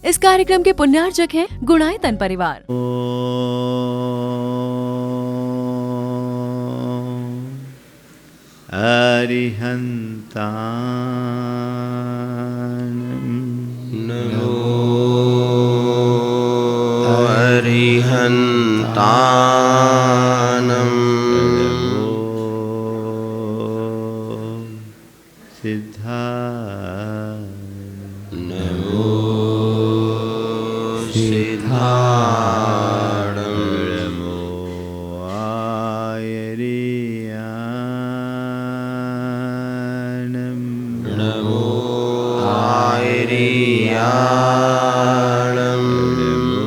इस कार्यक्रम के पुण्यार्चक हैं गुणायतन परिवार। नमो अरिहन्तानम् नमो सिद्धाणं नमो आयर्याणं नमो आयर्याणं नमो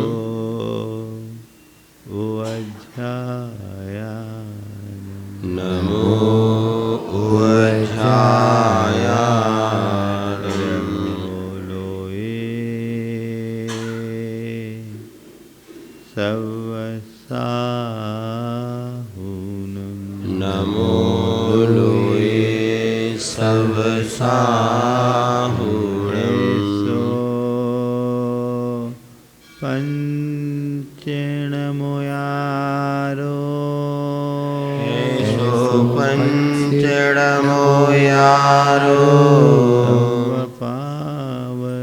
उवज्झायाणं नमो उवज्झायाणं नमो लोये सवसाहुणं पंचणमोयारो पंचणमोयारो पावकनाशिनो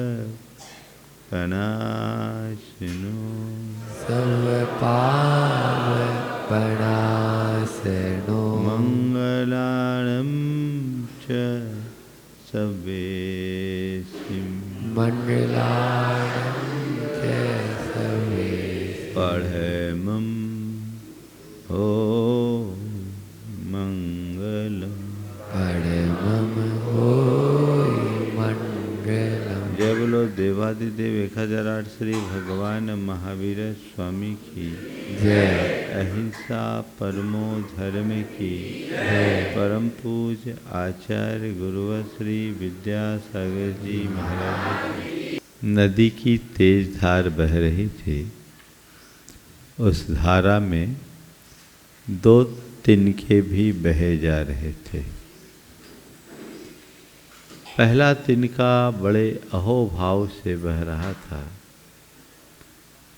सर्वपावपणासनो मंगलानं च सवेसिं मंगलानं च सवे पढ़मं हो मंगलम परमं होय मंगलम। जय बोलो देवादिदेव 1008 श्री भगवान महावीर स्वामी की जय। अहिंसा परमो धर्म की जय। परम पूज्य आचार्य गुरुवर श्री विद्यासागर जी महाराज की। नदी की तेज धार बह रही थी। उस धारा में 2 तिनके भी बहे जा रहे थे। पहला तिनका बड़े अहोभाव से बह रहा था।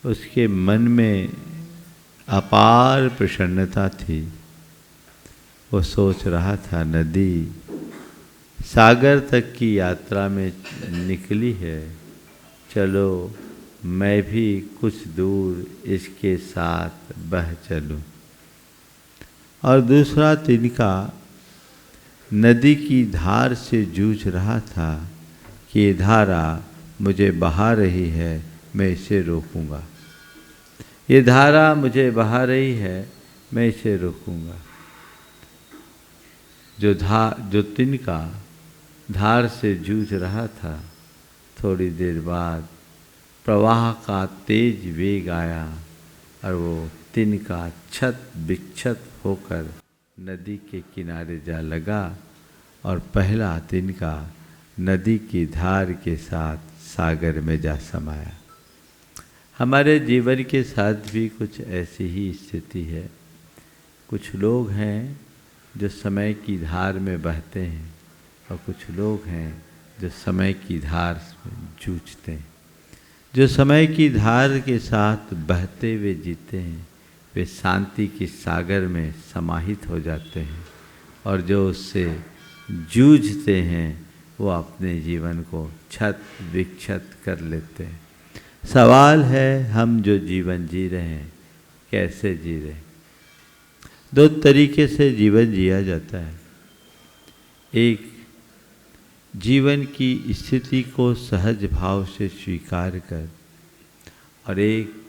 उसके मन में अपार प्रसन्नता थी। वो सोच रहा था नदी सागर तक की यात्रा में निकली है, चलो मैं भी कुछ दूर इसके साथ बह चलूं। और दूसरा तिनका नदी की धार से जूझ रहा था कि ये धारा मुझे बहा रही है, मैं इसे रोकूंगा। ये धारा मुझे बहा रही है, मैं इसे रोकूंगा। जो तिनका धार से जूझ रहा था, थोड़ी देर बाद प्रवाह का तेज वेग आया और वो तिनका छत विक्षत होकर नदी के किनारे जा लगा और पहला तिनका नदी की धार के साथ सागर में जा समाया। हमारे जीवन के साथ भी कुछ ऐसी ही स्थिति है। कुछ लोग हैं जो समय की धार में बहते हैं और कुछ लोग हैं जो समय की धार में जूझते हैं। जो समय की धार के साथ बहते हुए जीते हैं वे शांति के सागर में समाहित हो जाते हैं, और जो उससे जूझते हैं वो अपने जीवन को छत विक्षत कर लेते हैं। सवाल है हम जो जीवन जी रहे हैं कैसे जी रहे हैं। 2 तरीके से जीवन जिया जाता है। एक, जीवन की स्थिति को सहज भाव से स्वीकार कर, और एक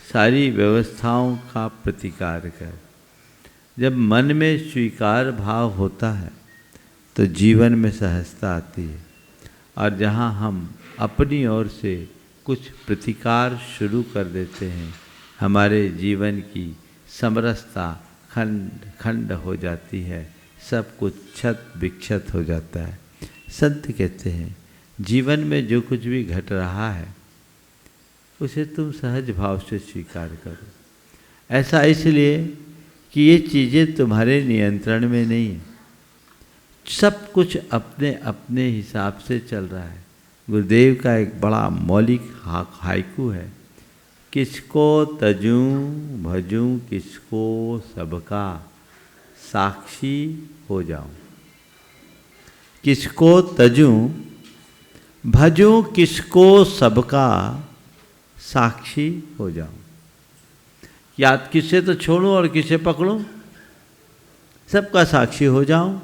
सारी व्यवस्थाओं का प्रतिकार कर। जब मन में स्वीकार भाव होता है तो जीवन में सहजता आती है, और जहाँ हम अपनी ओर से कुछ प्रतिकार शुरू कर देते हैं हमारे जीवन की समरसता खंड खंड हो जाती है, सब कुछ छत विक्षत हो जाता है। संत कहते हैं जीवन में जो कुछ भी घट रहा है उसे तुम सहज भाव से स्वीकार करो। ऐसा इसलिए कि ये चीज़ें तुम्हारे नियंत्रण में नहीं है। सब कुछ अपने अपने हिसाब से चल रहा है। गुरुदेव का एक बड़ा मौलिक हाइकू है, किसको तजूं भजूं किसको सबका साक्षी हो जाऊं। किसको तजूं भजूं किसको सबका साक्षी हो जाऊं। याद किसे तो छोड़ूं और किसे पकड़ूं, सबका साक्षी हो जाऊं।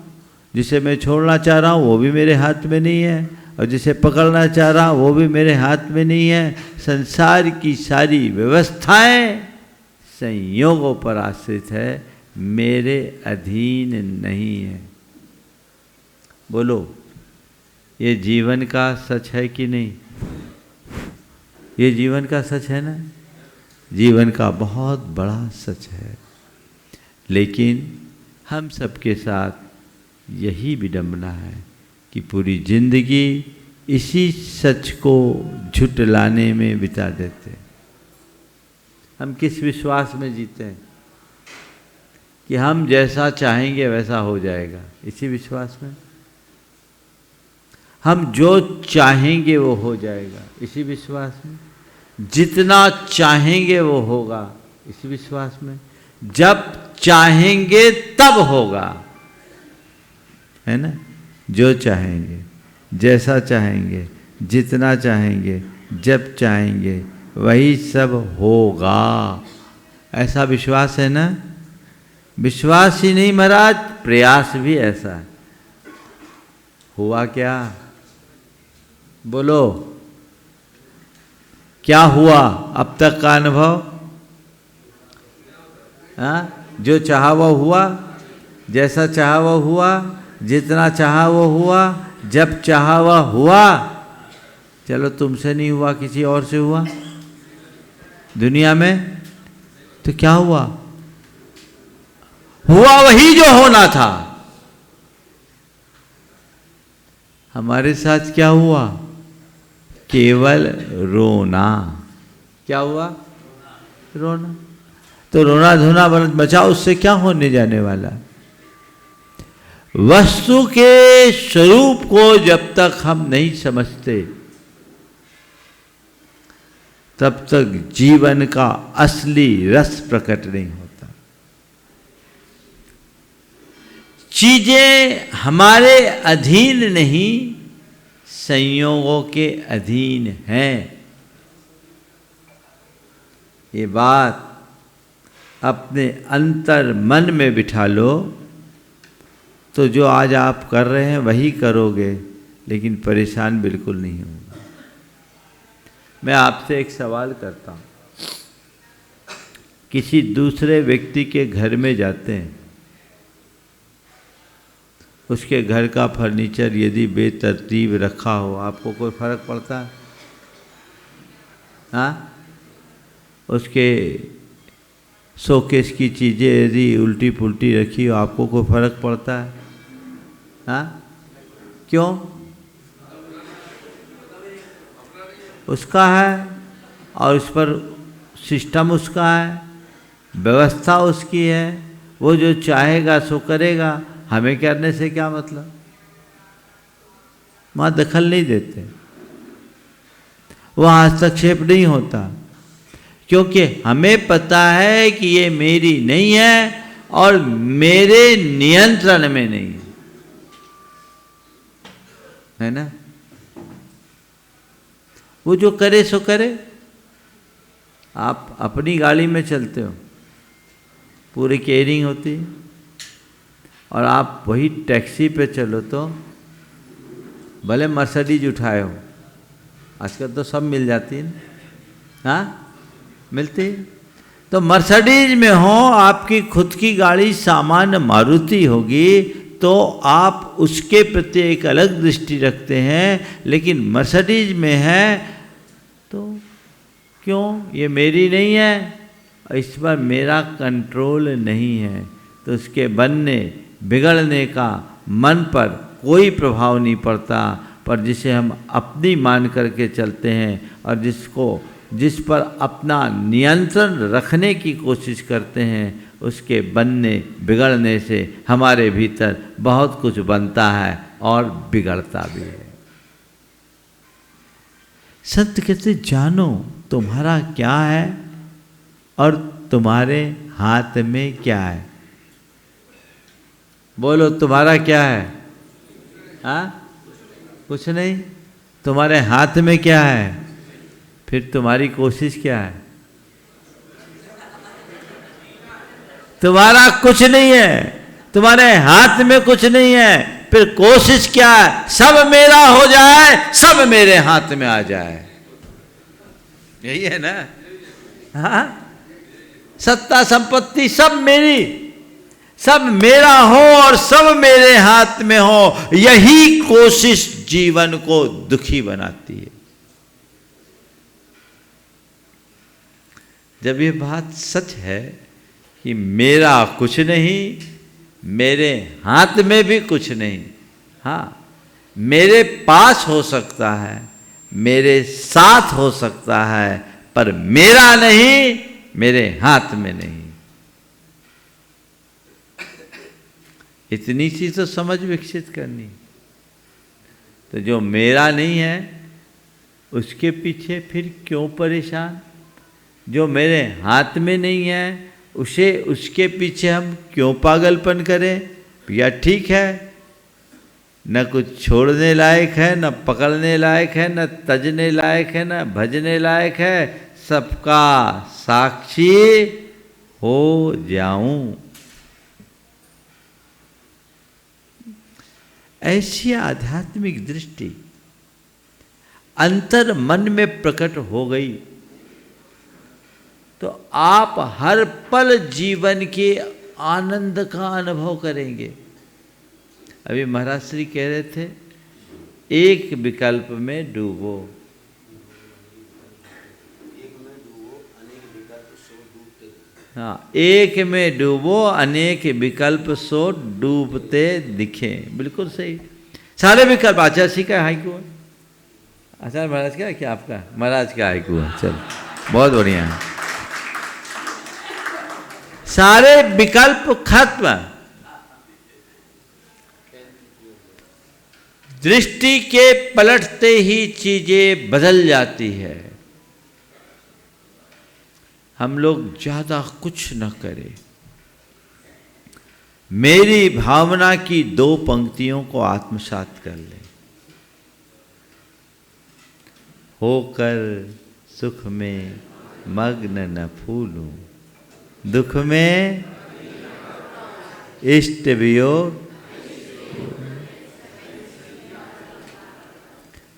जिसे मैं छोड़ना चाह रहा हूं वो भी मेरे हाथ में नहीं है, और जिसे पकड़ना चाह रहा हूं वो भी मेरे हाथ में नहीं है। संसार की सारी व्यवस्थाएं संयोगों पर आश्रित है, मेरे अधीन नहीं है। बोलो, ये जीवन का सच है कि नहीं? ये जीवन का सच है ना? जीवन का बहुत बड़ा सच है। लेकिन हम सबके साथ यही विडंबना है कि पूरी जिंदगी इसी सच को झुटलाने में बिता देते हैं। हम किस विश्वास में जीते हैं कि हम जैसा चाहेंगे वैसा हो जाएगा? इसी विश्वास में। हम जो चाहेंगे वो हो जाएगा, इसी विश्वास में। जितना चाहेंगे वो होगा, इसी विश्वास में। जब चाहेंगे तब होगा, है ना? जो चाहेंगे, जैसा चाहेंगे, जितना चाहेंगे, जब चाहेंगे, वही सब होगा, ऐसा विश्वास है ना? विश्वास ही नहीं महाराज, प्रयास भी ऐसा है। हुआ क्या? बोलो, क्या हुआ अब तक का अनुभव? हाँ, जो चाहा वो हुआ, जैसा चाहा वो हुआ, जितना चाहा वो हुआ, जब चाहा वो हुआ। चलो तुमसे नहीं हुआ, किसी और से हुआ दुनिया में, तो क्या हुआ? हुआ वही जो होना था। हमारे साथ क्या हुआ? केवल रोना। क्या हुआ? रोना। तो रोना धोना बचाओ, उससे क्या होने जाने वाला? वस्तु के स्वरूप को जब तक हम नहीं समझते तब तक जीवन का असली रस प्रकट नहीं होता। चीजें हमारे अधीन नहीं, संयोगों के अधीन हैं। ये बात अपने अंतर मन में बिठा लो, तो जो आज आप कर रहे हैं वही करोगे, लेकिन परेशान बिल्कुल नहीं होगा। मैं आपसे एक सवाल करता हूँ। किसी दूसरे व्यक्ति के घर में जाते हैं, उसके घर का फर्नीचर यदि बेतरतीब रखा हो, आपको कोई फर्क पड़ता है? हाँ? उसके शोकेस की चीज़ें यदि उल्टी पुल्टी रखी हो, आपको कोई फर्क पड़ता है? हाँ? क्यों? उसका है और उस पर सिस्टम उसका है, व्यवस्था उसकी है, वो जो चाहेगा सो करेगा। हमें करने से क्या मतलब? वहाँ दखल नहीं देते, वहाँ हस्तक्षेप नहीं होता, क्योंकि हमें पता है कि ये मेरी नहीं है और मेरे नियंत्रण में नहीं है ना? वो जो करे सो करे। आप अपनी गाड़ी में चलते हो, पूरी केयरिंग होती है, और आप वही टैक्सी पे चलो तो भले मर्सिडीज उठाए हो, आजकल तो सब मिल जाती है, हाँ मिलती। तो मर्सिडीज में हो, आपकी खुद की गाड़ी सामान्य मारुति होगी, तो आप उसके प्रति एक अलग दृष्टि रखते हैं। लेकिन मर्सिडीज में है तो क्यों? ये मेरी नहीं है, इस पर मेरा कंट्रोल नहीं है, तो उसके बनने बिगड़ने का मन पर कोई प्रभाव नहीं पड़ता। पर जिसे हम अपनी मान करके चलते हैं और जिस पर अपना नियंत्रण रखने की कोशिश करते हैं, उसके बनने बिगड़ने से हमारे भीतर बहुत कुछ बनता है और बिगड़ता भी है। संत कहते जानो तुम्हारा क्या है और तुम्हारे हाथ में क्या है। बोलो तुम्हारा क्या है? हाँ, कुछ नहीं। तुम्हारे हाथ में क्या है? फिर तुम्हारी कोशिश क्या है? तुम्हारा कुछ नहीं है, तुम्हारे हाथ में कुछ नहीं है, फिर कोशिश क्या है? सब मेरा हो जाए, सब मेरे हाथ में आ जाए। यही है ना? हाँ, सत्ता संपत्ति सब मेरी, सब मेरा हो और सब मेरे हाथ में हो। यही कोशिश जीवन को दुखी बनाती है। जब ये बात सच है कि मेरा कुछ नहीं, मेरे हाथ में भी कुछ नहीं, हाँ मेरे पास हो सकता है, मेरे साथ हो सकता है, पर मेरा नहीं, मेरे हाथ में नहीं। इतनी सी तो समझ विकसित करनी। तो जो मेरा नहीं है उसके पीछे फिर क्यों परेशान? जो मेरे हाथ में नहीं है उसे, उसके पीछे हम क्यों पागलपन करें? या ठीक है, न कुछ छोड़ने लायक है, न पकड़ने लायक है, न तजने लायक है, न भजने लायक है, सबका साक्षी हो जाऊं। ऐसी आध्यात्मिक दृष्टि अंतर मन में प्रकट हो गई तो आप हर पल जीवन के आनंद का अनुभव करेंगे। अभी महाराज श्री कह रहे थे, एक विकल्प में डूबो। हाँ, एक में डूबो, अनेक विकल्प सो डूबते दिखे। बिल्कुल सही। सारे विकल्प आचार्य श्री का हाइकू है। आचार्य महाराज का क्या आपका? महाराज का हाइकू है। चलो, बहुत बढ़िया है। सारे विकल्प खत्म। दृष्टि के पलटते ही चीजें बदल जाती है। हम लोग ज्यादा कुछ न करें, मेरी भावना की दो पंक्तियों को आत्मसात कर ले। होकर सुख में मग्न न फूलूं, दुख में इष्ट वियोग।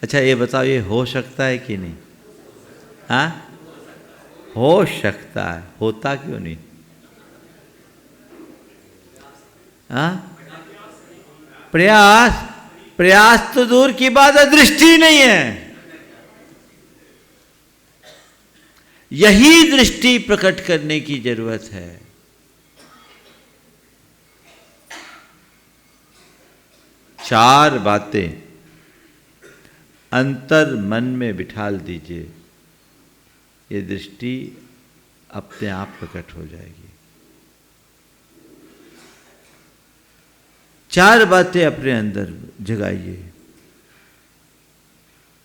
अच्छा ये बताओ, ये हो सकता है कि नहीं? हाँ, हो सकता है। होता क्यों नहीं? हाँ, प्रयास तो दूर की बात है, दृष्टि नहीं है। यही दृष्टि प्रकट करने की जरूरत है। चार बातें अंतर मन में बिठाल दीजिए, ये दृष्टि अपने आप प्रकट हो जाएगी। चार बातें अपने अंदर जगाइए।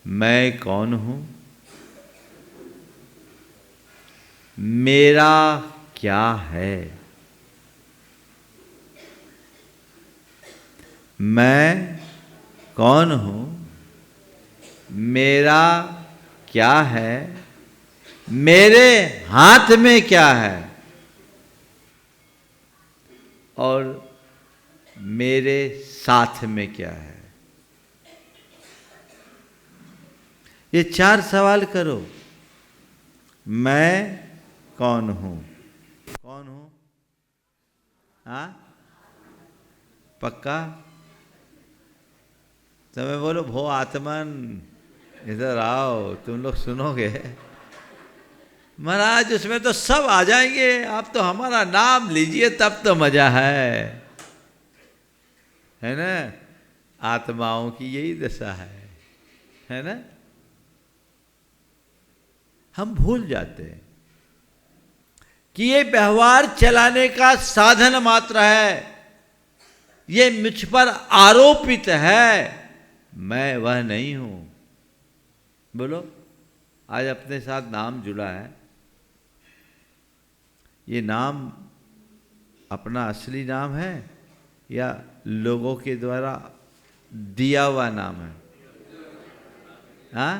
मैं कौन हूं? मेरा क्या है? मैं कौन हूं? मेरा क्या है? मेरे हाथ में क्या है? और मेरे साथ में क्या है? ये चार सवाल करो। मैं कौन हूं? कौन हूं? हाँ, पक्का? तुम्हें बोलो भो आत्मन इधर आओ, तुम लोग सुनोगे। महाराज उसमें तो सब आ जाएंगे, आप तो हमारा नाम लीजिए तब तो मजा है ना? आत्माओं की यही दशा है ना? हम भूल जाते हैं कि ये व्यवहार चलाने का साधन मात्र है, ये मुझ पर आरोपित है, मैं वह नहीं हूं। बोलो, आज अपने साथ नाम जुड़ा है। ये नाम अपना असली नाम है या लोगों के द्वारा दिया हुआ नाम है? हाँ,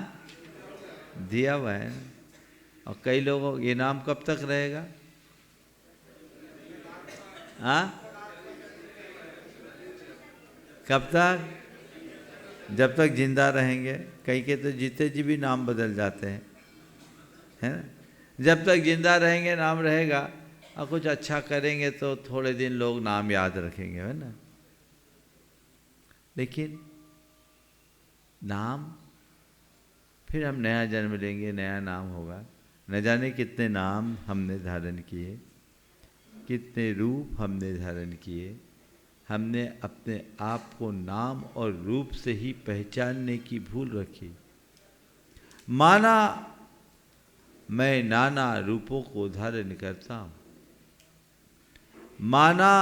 दिया हुआ है। और कई लोगों, ये नाम कब तक रहेगा? हाँ, कब तक? जब तक जिंदा रहेंगे। कई के तो जीते जी भी नाम बदल जाते हैं, है ना। जब तक जिंदा रहेंगे नाम रहेगा, और कुछ अच्छा करेंगे तो थोड़े दिन लोग नाम याद रखेंगे, है ना। लेकिन नाम, फिर हम नया जन्म लेंगे, नया नाम होगा। न जाने कितने नाम हमने धारण किए, कितने रूप हमने धारण किए। हमने अपने आप को नाम और रूप से ही पहचानने की भूल रखी। माना मैं नाना रूपों को धारण करता हूँ, माना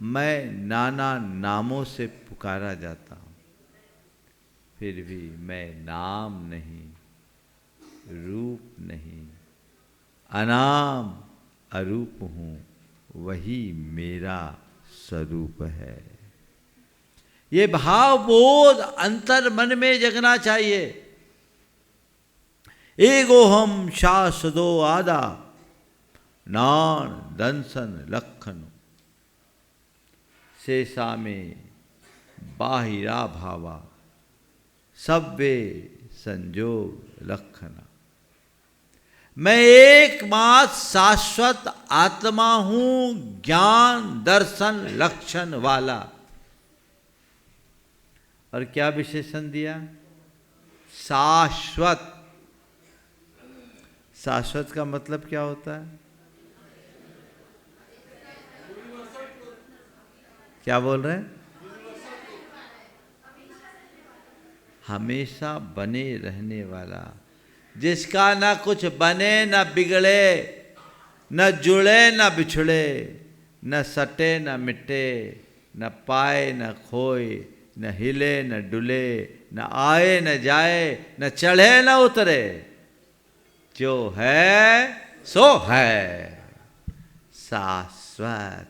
मैं नाना नामों से पुकारा जाता हूँ, फिर भी मैं नाम नहीं, रूप नहीं, अनाम अरूप हूँ, वही मेरा स्वरूप है। ये भाव बोध अंतर मन में जगना चाहिए। एगो हम शाश्वतो आदा नान दंसन लखन शेषा में बाहिरा भावा सब्वे संजोग लखना। मैं एकमात्र शाश्वत आत्मा हूं, ज्ञान दर्शन लक्षण वाला। और क्या विशेषण दिया? शाश्वत। शाश्वत का मतलब क्या होता है? क्या बोल रहे हैं? हमेशा बने रहने वाला, जिसका ना कुछ बने न बिगड़े, न जुड़े न बिछड़े, न सटे न मिटे, न पाए न खोए, न हिले न डुले, न आए न जाए, न चढ़े न उतरे, जो है सो है शाश्वत।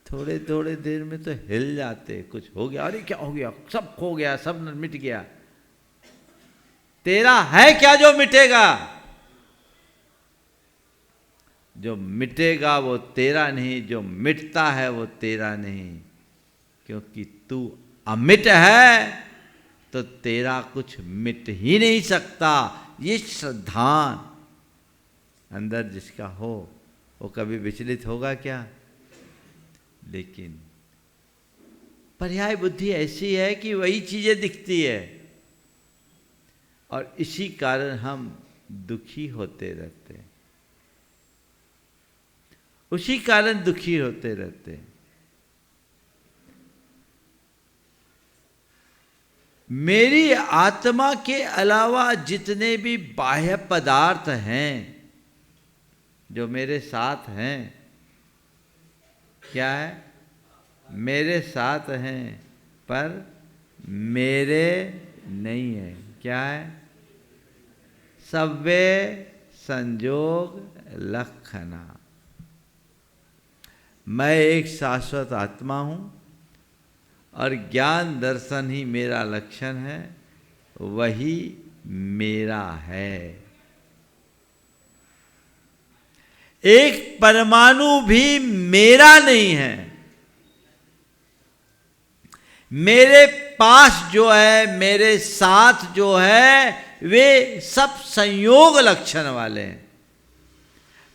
थोड़े थोड़े देर में तो हिल जाते, कुछ हो गया, अरे क्या हो गया, सब खो गया, सब मिट गया। तेरा है क्या जो मिटेगा? जो मिटेगा वो तेरा नहीं, जो मिटता है वो तेरा नहीं। क्योंकि तू अमिट है तो तेरा कुछ मिट ही नहीं सकता। ये श्रद्धान अंदर जिसका हो वो कभी विचलित होगा क्या? लेकिन पर्याय बुद्धि ऐसी है कि वही चीजें दिखती है, और इसी कारण हम दुखी होते रहते हैं, उसी कारण दुखी होते रहते हैं। मेरी आत्मा के अलावा जितने भी बाह्य पदार्थ हैं जो मेरे साथ हैं, क्या है? मेरे साथ हैं पर मेरे नहीं है। क्या है? सब्वे संजोग लक्षणा। मैं एक शाश्वत आत्मा हूँ और ज्ञान दर्शन ही मेरा लक्षण है, वही मेरा है। एक परमाणु भी मेरा नहीं है। मेरे पास जो है, मेरे साथ जो है, वे सब संयोग लक्षण वाले हैं,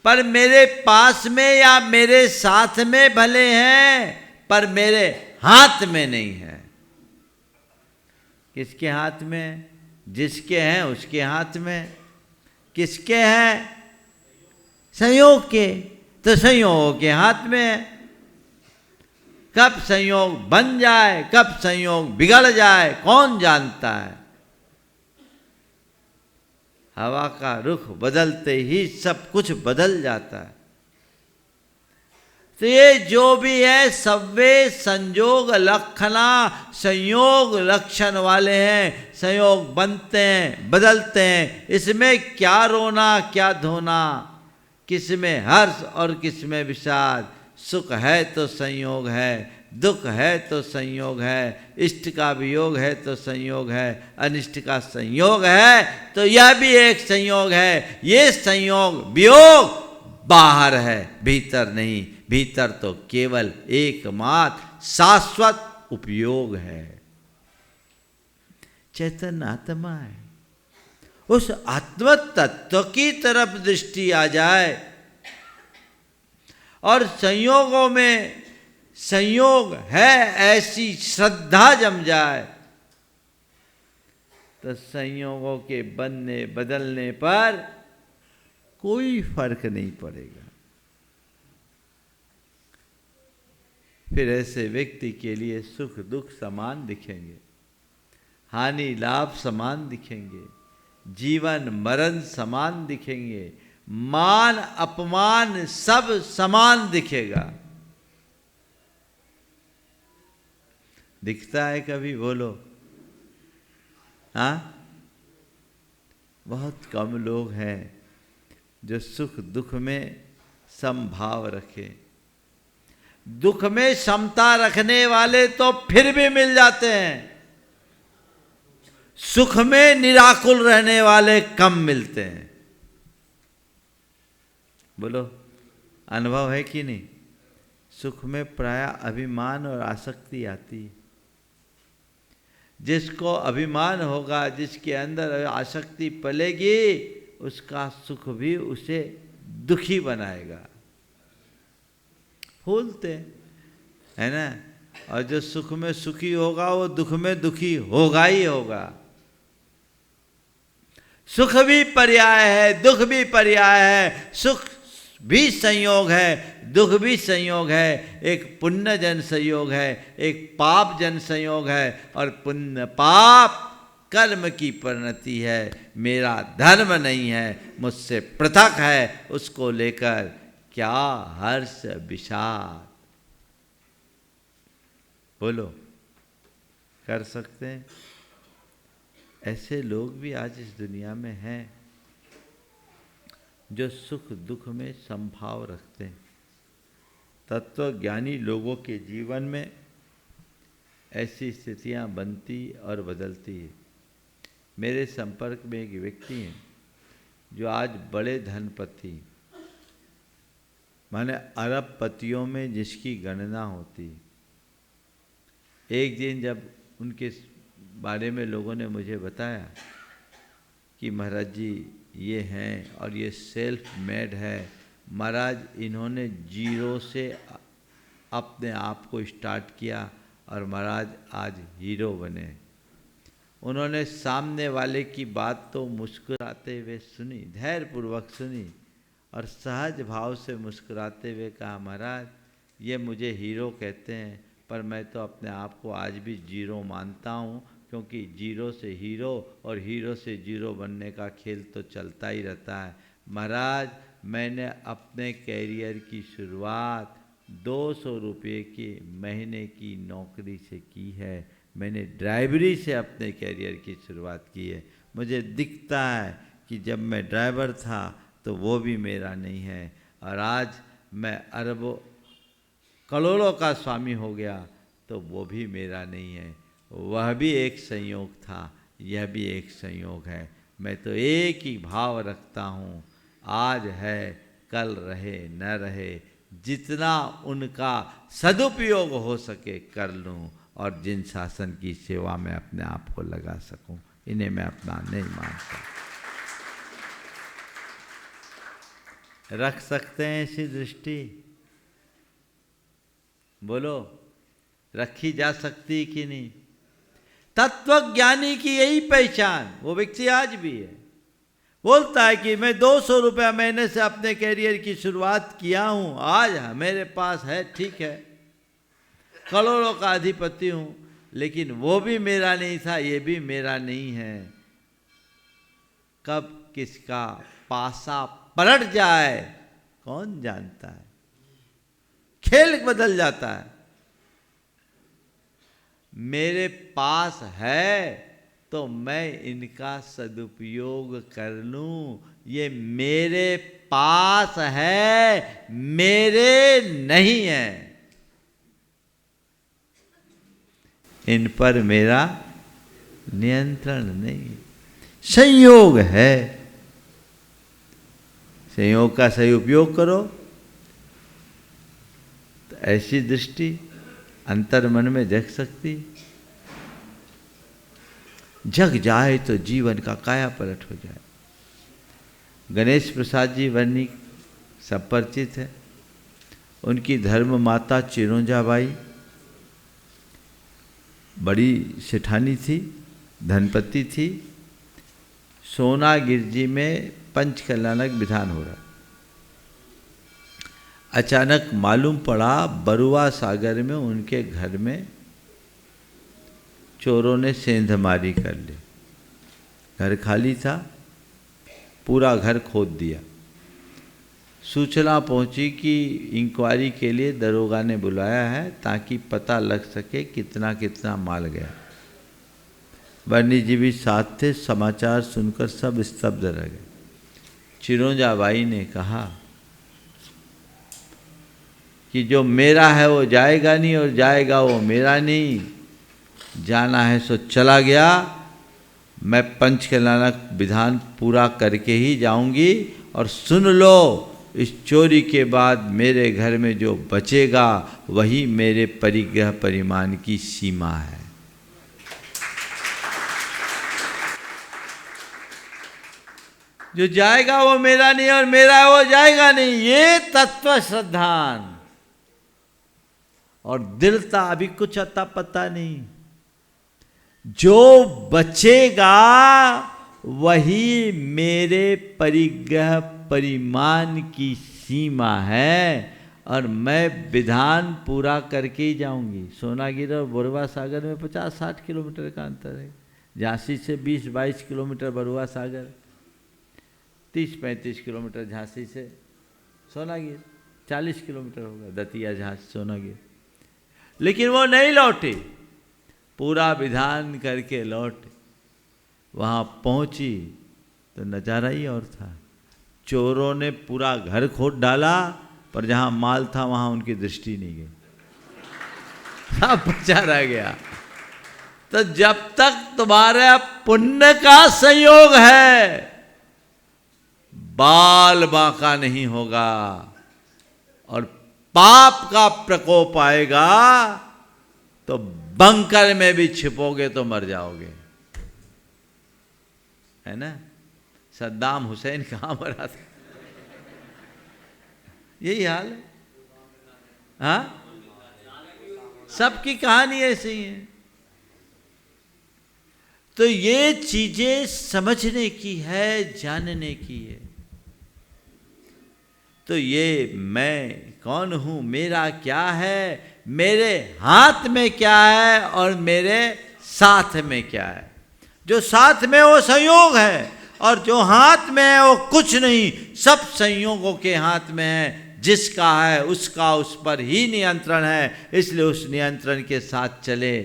पर मेरे पास में या मेरे साथ में भले हैं, पर मेरे हाथ में नहीं है। किसके हाथ में? जिसके हैं उसके हाथ में। किसके हैं? संयोग के। तो संयोग के हाथ में है। कब संयोग बन जाए, कब संयोग बिगड़ जाए, कौन जानता है? हवा का रुख बदलते ही सब कुछ बदल जाता है। तो ये जो भी है सव्वे संयोग लक्षणा, संयोग लक्षण वाले हैं, संयोग बनते हैं बदलते हैं। इसमें क्या रोना क्या धोना, किस में हर्ष और किस में विषाद, सुख है तो संयोग है, दुख है तो संयोग है, इष्ट का वियोग है तो संयोग है, अनिष्ट का संयोग है तो यह भी एक संयोग है। ये संयोग वियोग बाहर है, भीतर नहीं। भीतर तो केवल एकमात्र शाश्वत उपयोग है, चैतन्य आत्मा है। उस आत्म तत्व की तरफ दृष्टि आ जाए और संयोगों में संयोग है ऐसी श्रद्धा जम जाए, तो संयोगों के बनने बदलने पर कोई फर्क नहीं पड़ेगा। फिर ऐसे व्यक्ति के लिए सुख दुख समान दिखेंगे, हानि लाभ समान दिखेंगे, जीवन मरण समान दिखेंगे, मान अपमान सब समान दिखेगा। दिखता है कभी? बोलो। हाँ, बहुत कम लोग हैं जो सुख दुख में समभाव रखें। दुख में समता रखने वाले तो फिर भी मिल जाते हैं, सुख में निराकुल रहने वाले कम मिलते हैं। बोलो, अनुभव है कि नहीं? सुख में प्रायः अभिमान और आसक्ति आती है। जिसको अभिमान होगा, जिसके अंदर आसक्ति पलेगी, उसका सुख भी उसे दुखी बनाएगा। फूलते है ना। और जो सुख में सुखी होगा वो दुख में दुखी होगा ही होगा। सुख भी पर्याय है, दुख भी पर्याय है, सुख भी संयोग है, दुख भी संयोग है। एक पुण्य जन संयोग है, एक पाप जन संयोग है, और पुण्य पाप कर्म की परिणति है, मेरा धर्म नहीं है, मुझसे पृथक है। उसको लेकर क्या हर्ष विषाद। बोलो, कर सकते हैं? ऐसे लोग भी आज इस दुनिया में हैं जो सुख दुख में समभाव रखते हैं। तत्वज्ञानी लोगों के जीवन में ऐसी स्थितियां बनती और बदलती है। मेरे संपर्क में एक व्यक्ति हैं जो आज बड़े धनपति, माने अरबपतियों में जिसकी गणना होती। एक दिन जब उनके बारे में लोगों ने मुझे बताया कि महाराज जी ये हैं और ये सेल्फ मेड है, महाराज इन्होंने जीरो से अपने आप को स्टार्ट किया और महाराज आज हीरो बने। उन्होंने सामने वाले की बात तो मुस्कुराते हुए सुनी, धैर्यपूर्वक सुनी, और सहज भाव से मुस्कुराते हुए कहा, महाराज ये मुझे हीरो कहते हैं, पर मैं तो अपने आप को आज भी जीरो मानता हूँ, क्योंकि जीरो से हीरो और हीरो से जीरो बनने का खेल तो चलता ही रहता है। महाराज मैंने अपने कैरियर की शुरुआत 200 रुपये की महीने की नौकरी से की है। मैंने ड्राइवरी से अपने कैरियर की शुरुआत की है। मुझे दिखता है कि जब मैं ड्राइवर था तो वो भी मेरा नहीं है, और आज मैं अरबों करोड़ों का स्वामी हो गया तो वो भी मेरा नहीं है। वह भी एक संयोग था, यह भी एक संयोग है। मैं तो एक ही भाव रखता हूँ, आज है कल रहे न रहे, जितना उनका सदुपयोग हो सके कर लूँ, और जिन शासन की सेवा में अपने आप को लगा सकूँ, इन्हें मैं अपना नहीं मानता। रख सकते हैं ऐसी दृष्टि? बोलो, रखी जा सकती कि नहीं? तत्वज्ञानी की यही पहचान, वो व्यक्ति आज भी है। बोलता है कि मैं 200 रुपया महीने से अपने कैरियर की शुरुआत किया हूँ, आज मेरे पास है, ठीक है, करोड़ों का अधिपति हूँ, लेकिन वो भी मेरा नहीं था, ये भी मेरा नहीं है। कब किसका पासा पलट जाए कौन जानता है। खेल बदल जाता है। मेरे पास है तो मैं इनका सदुपयोग कर लूं। ये मेरे पास है, मेरे नहीं है। इन पर मेरा नियंत्रण नहीं। संयोग है, संयोग का सही उपयोग करो तो ऐसी दृष्टि अंतर मन में जग सकती। जग जाए तो जीवन का काया पलट हो जाए। गणेश प्रसाद जी वर्णी सब परिचित है। उनकी धर्म माता चिरोंजाबाई बड़ी सेठानी थी, धनपति थी। सोनागिर जी में पंचकल्याणक विधान हो रहा। अचानक मालूम पड़ा बरुआ सागर में उनके घर में चोरों ने सेंधमारी कर ली। घर खाली था, पूरा घर खोद दिया। सूचना पहुंची कि इंक्वायरी के लिए दरोगा ने बुलाया है ताकि पता लग सके कितना कितना माल गया। वर्णी जी भी साथ थे। समाचार सुनकर सब स्तब्ध रह गए। चिरोंजाबाई ने कहा कि जो मेरा है वो जाएगा नहीं और जाएगा वो मेरा नहीं। जाना है सो चला गया। मैं पंचकल्याणक विधान पूरा करके ही जाऊंगी। और सुन लो, इस चोरी के बाद मेरे घर में जो बचेगा वही मेरे परिग्रह परिमाण की सीमा है। जो जाएगा वो मेरा नहीं और मेरा वो जाएगा नहीं। ये तत्व श्रद्धान। और दृढ़ता अभी कुछ अता पता नहीं। जो बचेगा वही मेरे परिग्रह परिमाण की सीमा है और मैं विधान पूरा करके ही जाऊंगी। सोनागिर और बरुआ सागर में 50-60 किलोमीटर का अंतर है। झांसी से 20-22 किलोमीटर बरुआ सागर, 30-35 किलोमीटर झांसी से सोनागिर, 40 किलोमीटर होगा दतिया झांसी सोनागिर। लेकिन वो नहीं लौटे, पूरा विधान करके लौटे। वहाँ पहुँची तो नज़ारा ही और था। चोरों ने पूरा घर खोद डाला, पर जहाँ माल था वहाँ उनकी दृष्टि नहीं गई, सब बचा रह गया। तो जब तक तुम्हारे पुण्य का संयोग है, बाल बांका नहीं होगा। और पाप का प्रकोप आएगा तो बंकर में भी छिपोगे तो मर जाओगे, है ना। सद्दाम हुसैन कहाँ मरा था, यही हाल है। हाँ, सबकी कहानी ऐसी ही है। तो ये चीजें समझने की है, जानने की है। तो ये मैं कौन हूं, मेरा क्या है, मेरे हाथ में क्या है और मेरे साथ में क्या है। जो साथ में वो संयोग है और जो हाथ में है वो कुछ नहीं, सब संयोगों के हाथ में है। जिसका है उसका उस पर ही नियंत्रण है। इसलिए उस नियंत्रण के साथ चले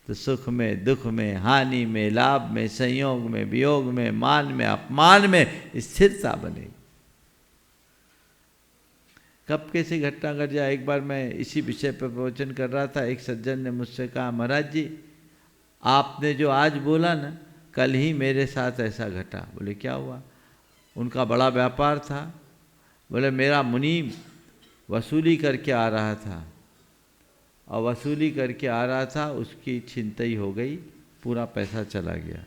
तो सुख में, दुख में, हानि में, लाभ में, संयोग में, वियोग में, मान में, अपमान में स्थिरता बनेगी। कब कैसी घटना घट जाए। एक बार मैं इसी विषय पर प्रवचन कर रहा था। एक सज्जन ने मुझसे कहा, महाराज जी आपने जो आज बोला ना, कल ही मेरे साथ ऐसा घटा। बोले क्या हुआ। उनका बड़ा व्यापार था। बोले मेरा मुनीम वसूली करके आ रहा था और वसूली करके आ रहा था, उसकी छिनतई हो गई, पूरा पैसा चला गया।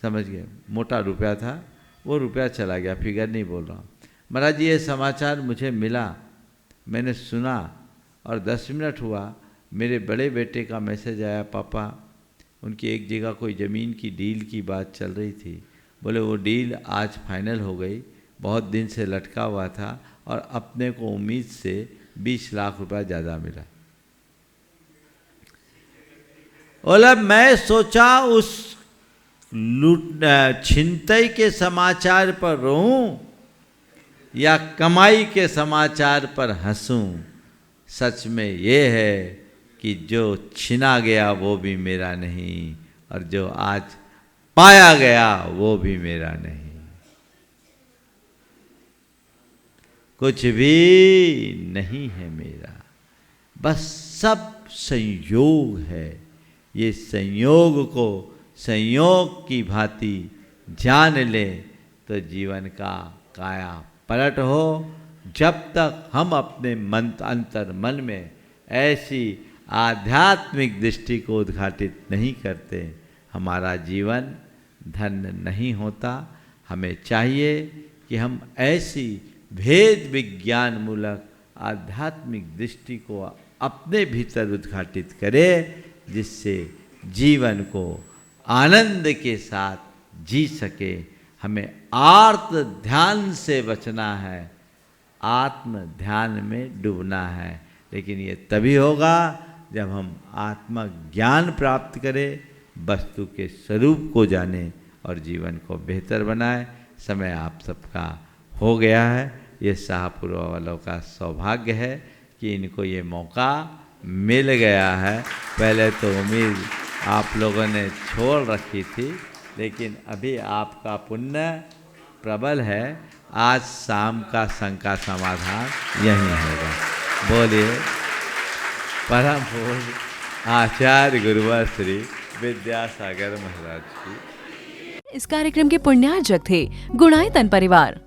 समझ गए, मोटा रुपया था, वो रुपया चला गया। फिगर नहीं बोल रहा हूँ। महाराज जी ये समाचार मुझे मिला, मैंने सुना और 10 मिनट हुआ मेरे बड़े बेटे का मैसेज आया, पापा उनकी एक जगह कोई ज़मीन की डील की बात चल रही थी। बोले वो डील आज फाइनल हो गई, बहुत दिन से लटका हुआ था और अपने को उम्मीद से 20 लाख रुपया ज़्यादा मिला। बोला मैं सोचा उस लूट छिनतई के समाचार पर रोऊं या कमाई के समाचार पर हंसूं। सच में ये है कि जो छिना गया वो भी मेरा नहीं, और जो आज पाया गया वो भी मेरा नहीं। कुछ भी नहीं है मेरा, बस सब संयोग है। ये संयोग को संयोग की भांति जान ले तो जीवन का काया पलट हो। जब तक हम अपने मन अंतर मन में ऐसी आध्यात्मिक दृष्टि को उद्घाटित नहीं करते, हमारा जीवन धन्य नहीं होता। हमें चाहिए कि हम ऐसी भेद विज्ञान मूलक आध्यात्मिक दृष्टि को अपने भीतर उद्घाटित करें, जिससे जीवन को आनंद के साथ जी सके। हमें आर्त ध्यान से बचना है, आत्म ध्यान में डूबना है। लेकिन ये तभी होगा जब हम आत्मा ज्ञान प्राप्त करें, वस्तु के स्वरूप को जाने और जीवन को बेहतर बनाए। समय आप सबका हो गया है। ये शाहपुर वालों का सौभाग्य है कि इनको ये मौका मिल गया है। पहले तो उम्मीद आप लोगों ने छोड़ रखी थी, लेकिन अभी आपका पुण्य प्रबल है। आज शाम का शंका समाधान यहीं होगा। बोलिए परम पूज्य आचार्य गुरुवर श्री विद्यासागर महाराज की। इस कार्यक्रम के पुण्यार्जक थे गुणायतन परिवार।